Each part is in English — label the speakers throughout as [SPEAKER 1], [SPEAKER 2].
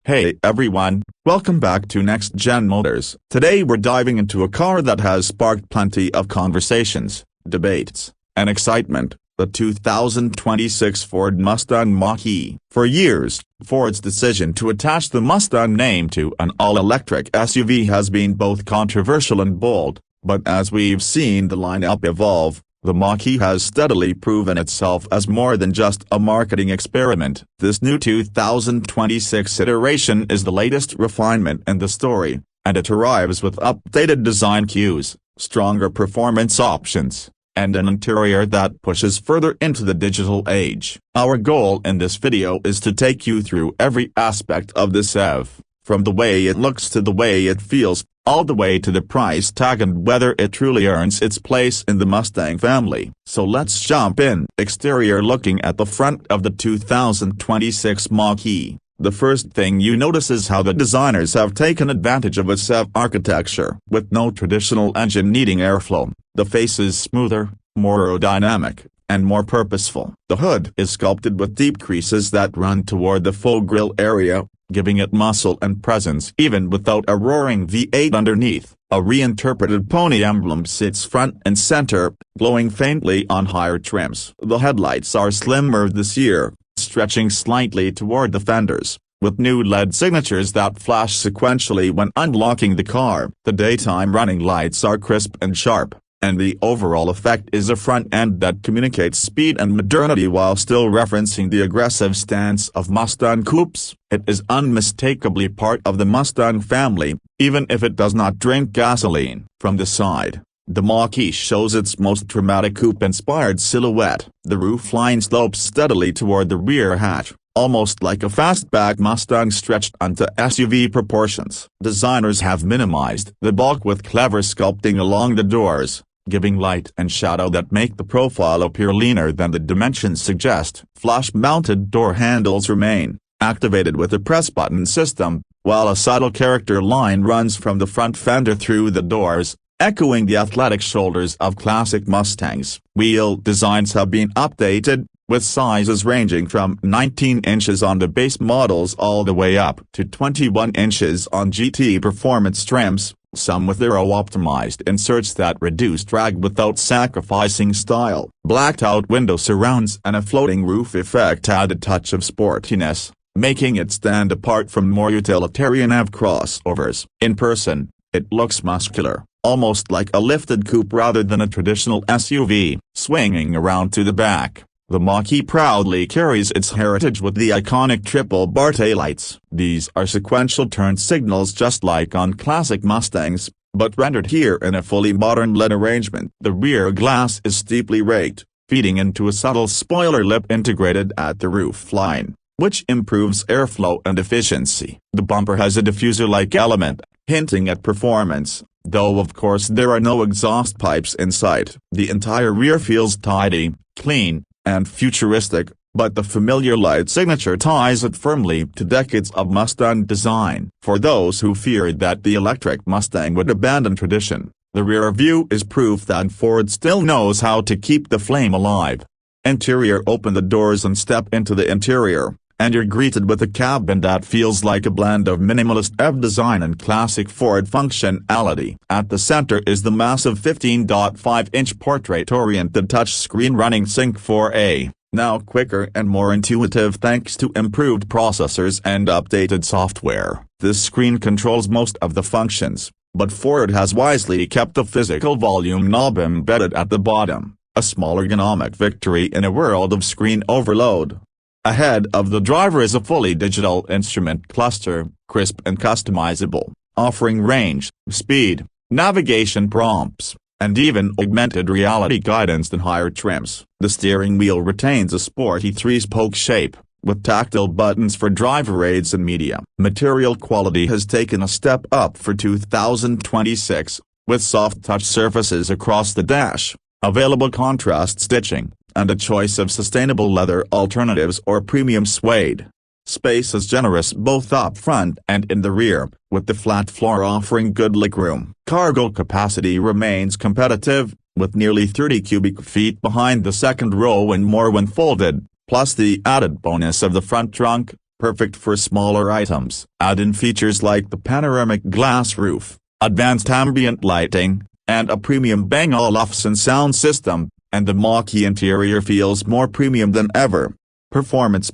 [SPEAKER 1] Hey everyone, welcome back to Next Gen Motors. Today we're diving into a car that has sparked plenty of conversations, debates, and excitement, the 2026 Ford Mustang Mach-E. For years, Ford's decision to attach the Mustang name to an all-electric SUV has been both controversial and bold, but as we've seen the lineup evolve, the Mach-E has steadily proven itself as more than just a marketing experiment. This new 2026 iteration is the latest refinement in the story, and it arrives with updated design cues, stronger performance options, and an interior that pushes further into the digital age. Our goal in this video is to take you through every aspect of this EV, from the way it looks to the way it feels, all the way to the price tag and whether it truly earns its place in the Mustang family. So let's jump in. Exterior. Looking at the front of the 2026 Mach-E, the first thing you notice is how the designers have taken advantage of its EV architecture. With no traditional engine needing airflow, the face is smoother, more aerodynamic, and more purposeful. The hood is sculpted with deep creases that run toward the full grille area, giving it muscle and presence even without a roaring V8 underneath. A reinterpreted pony emblem sits front and center, glowing faintly on higher trims. The headlights are slimmer this year, stretching slightly toward the fenders, with new LED signatures that flash sequentially when unlocking the car. The daytime running lights are crisp and sharp, and the overall effect is a front end that communicates speed and modernity while still referencing the aggressive stance of Mustang coupes. It is unmistakably part of the Mustang family, even if it does not drink gasoline. From the side, the Mach-E shows its most dramatic coupe-inspired silhouette. The roofline slopes steadily toward the rear hatch, almost like a fastback Mustang stretched onto SUV proportions. Designers have minimized the bulk with clever sculpting along the doors, giving light and shadow that make the profile appear leaner than the dimensions suggest. Flush-mounted door handles remain activated with a press-button system, while a subtle character line runs from the front fender through the doors, echoing the athletic shoulders of classic Mustangs. Wheel designs have been updated, with sizes ranging from 19 inches on the base models all the way up to 21 inches on GT performance trims, some with aero-optimized inserts that reduce drag without sacrificing style. Blacked-out window surrounds and a floating roof effect add a touch of sportiness, making it stand apart from more utilitarian EV crossovers. In person, it looks muscular, almost like a lifted coupe rather than a traditional SUV. Swinging around to the back, the Mach-E proudly carries its heritage with the iconic triple-bar taillights. These are sequential turn signals just like on classic Mustangs, but rendered here in a fully modern LED arrangement. The rear glass is steeply raked, feeding into a subtle spoiler lip integrated at the roofline, which improves airflow and efficiency. The bumper has a diffuser-like element, hinting at performance, though of course there are no exhaust pipes in sight. The entire rear feels tidy, clean, and futuristic, but the familiar light signature ties it firmly to decades of Mustang design. For those who feared that the electric Mustang would abandon tradition, the rear view is proof that Ford still knows how to keep the flame alive. Interior. Open the doors and step into the interior, and you're greeted with a cabin that feels like a blend of minimalist EV design and classic Ford functionality. At the center is the massive 15.5-inch portrait-oriented touchscreen running Sync 4A, now quicker and more intuitive thanks to improved processors and updated software. This screen controls most of the functions, but Ford has wisely kept the physical volume knob embedded at the bottom, a small ergonomic victory in a world of screen overload. Ahead of the driver is a fully digital instrument cluster, crisp and customizable, offering range, speed, navigation prompts, and even augmented reality guidance in higher trims. The steering wheel retains a sporty three-spoke shape, with tactile buttons for driver aids and media. Material quality has taken a step up for 2026, with soft touch surfaces across the dash, available contrast stitching, and a choice of sustainable leather alternatives or premium suede. Space is generous both up front and in the rear, with the flat floor offering good legroom. Cargo capacity remains competitive, with nearly 30 cubic feet behind the second row and more when folded, plus the added bonus of the front trunk, perfect for smaller items. Add-in features like the panoramic glass roof, advanced ambient lighting, and a premium Bang & Olufsen sound system, and the Mach-E interior feels more premium than ever. Performance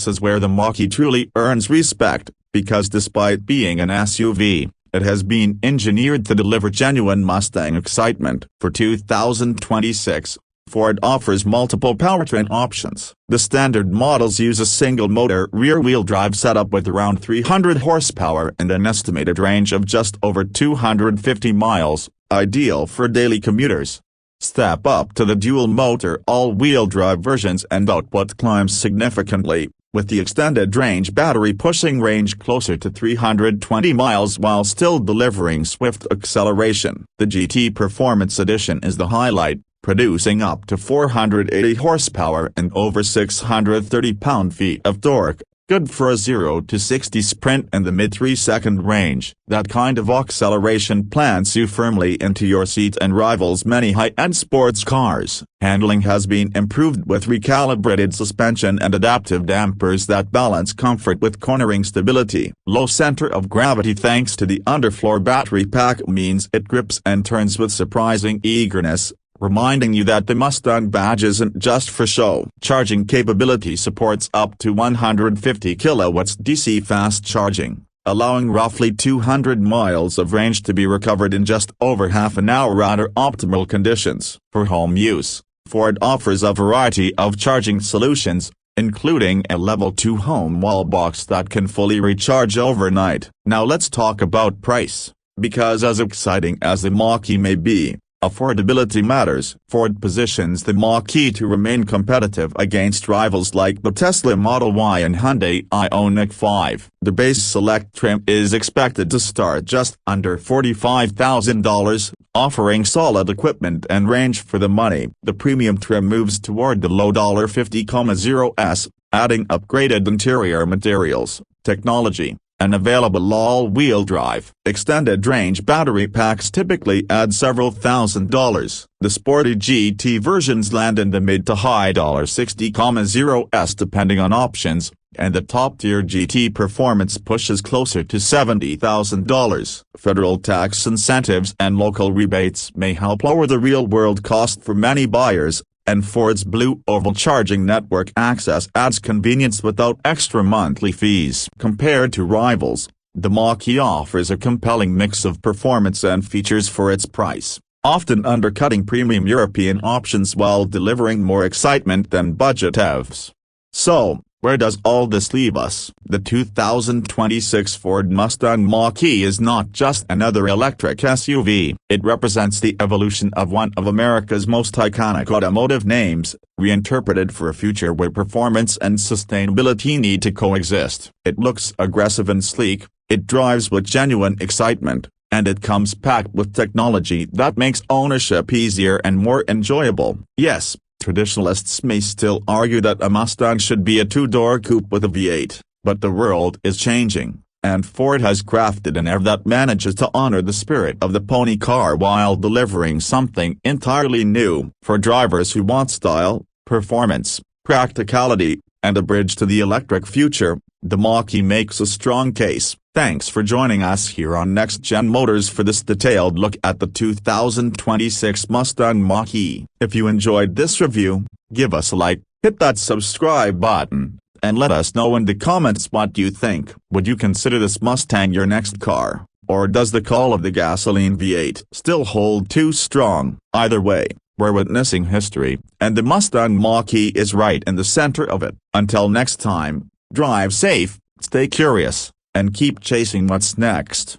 [SPEAKER 1] is where the Mach-E truly earns respect, because despite being an SUV, it has been engineered to deliver genuine Mustang excitement. For 2026, Ford offers multiple powertrain options. The standard models use a single-motor rear-wheel drive setup with around 300 horsepower and an estimated range of just over 250 miles, ideal for daily commuters. Step up to the dual-motor all-wheel drive versions and output climbs significantly, with the extended range battery pushing range closer to 320 miles while still delivering swift acceleration. The GT Performance Edition is the highlight, producing up to 480 horsepower and over 630 pound-feet of torque, good for a 0 to 60 sprint in the mid-3-second range. That kind of acceleration plants you firmly into your seat and rivals many high-end sports cars. Handling has been improved with recalibrated suspension and adaptive dampers that balance comfort with cornering stability. Low center of gravity thanks to the underfloor battery pack means it grips and turns with surprising eagerness, reminding you that the Mustang badge isn't just for show. Charging capability supports up to 150 kilowatts DC fast charging, allowing roughly 200 miles of range to be recovered in just over half an hour under optimal conditions. For home use, Ford offers a variety of charging solutions, including a Level 2 home wall box that can fully recharge overnight. Now let's talk about price, because as exciting as the Mach-E may be, affordability matters. Ford positions the Mach-E to remain competitive against rivals like the Tesla Model Y and Hyundai Ioniq 5. The base Select trim is expected to start just under $45,000, offering solid equipment and range for the money. The premium trim moves toward the low $50,000s, adding upgraded interior materials, technology, and available all-wheel drive. Extended range battery packs typically add several $1,000s. The sporty GT versions land in the mid to high $60,000s depending on options, and the top-tier GT Performance pushes closer to $70,000. Federal tax incentives and local rebates may help lower the real-world cost for many buyers, and Ford's Blue Oval charging network access adds convenience without extra monthly fees. Compared to rivals, the Mach-E offers a compelling mix of performance and features for its price, often undercutting premium European options while delivering more excitement than budget EVs. So, where does all this leave us? The 2026 Ford Mustang Mach-E is not just another electric SUV. It represents the evolution of one of America's most iconic automotive names, reinterpreted for a future where performance and sustainability need to coexist. It looks aggressive and sleek, it drives with genuine excitement, and it comes packed with technology that makes ownership easier and more enjoyable. Yes, traditionalists may still argue that a Mustang should be a two-door coupe with a V8, but the world is changing, and Ford has crafted an EV that manages to honor the spirit of the pony car while delivering something entirely new. For drivers who want style, performance, practicality, and a bridge to the electric future, the Mach-E makes a strong case. Thanks for joining us here on Next Gen Motors for this detailed look at the 2026 Mustang Mach-E. If you enjoyed this review, give us a like, hit that subscribe button, and let us know in the comments what you think. Would you consider this Mustang your next car, or does the call of the gasoline V8 still hold too strong? Either way, we're witnessing history, and the Mustang Mach-E is right in the center of it. Until next time, drive safe, stay curious, and keep chasing what's next.